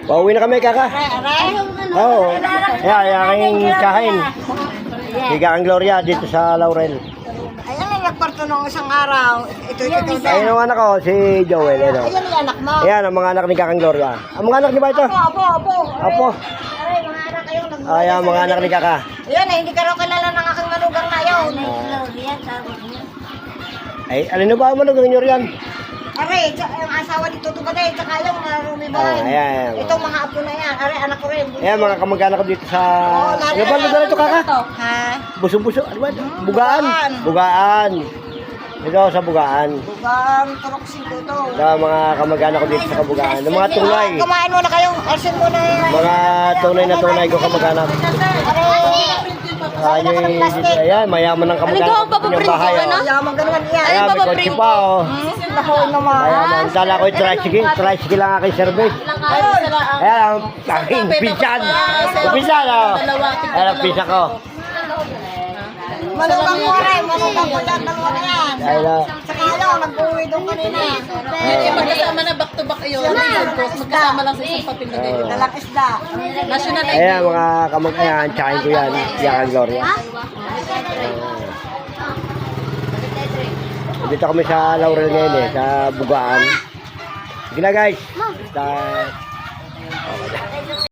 Pauwi na kami, kaka. Oo. Aking kain. Higa ang Gloria dito sa Laurel. Ayan ang nagparto nung isang araw. Ito din. Ayun ang anak ko, si Joel. Ano? Ayan ang anak mo. Ayan ang mga anak ni Kakang Gloria. Ang mga anak ni ba ito? Apo. Apo. Aray, mga anak kayo. Ayan, mga anak ni Kaka. Ayan, hindi ka raw kilala ng aking manugang na yun. Ay, alin na ba ang manugang nyo riyan? Aray, yung asawa dito to ba din? Tsaka yung rumiban. Ayan. Itong mga apo na yan. Aray, anak ko rin. Ayan, mga kamag-anak ko dito sa... Ano ba lugar ito, Kaka? Ha? Buso-buso. Ano ba? Bugaan. Bugaan. Ito sa Bugaan. Bugang turok 5 to. Sa mga kamag-anak ko dito sa Bugaan. Ng mga tunay. Kumain mo na kayo. Arsin mo na yan. Mga tunay na tunay ko kamag-anak. Ayan, mayaman ng kamag-anak ko yung bahay. Yaman ganun yan. Ayan, may kotse pa, oh. Ako naman. Mayaman. Dala ko yung tricycle lang aking service. Ayan, ang aking pisan. Pisan, oh. Ayan ang pisan ko. Malugang mo rin. Malugang mo dyan. Dalawa na yan. Ayan, Saka ano, nag-uwi doon kanina. Magkasama na back to back yun. Magkasama lang sa isang papel na ganyan. Dalang isda. National ID. ayan mga kamag-ayan, tsahin ko yan. Yan, Gloria. Dito kami sa Laurel ngayon sa Bugaan. Sige na guys. Basta...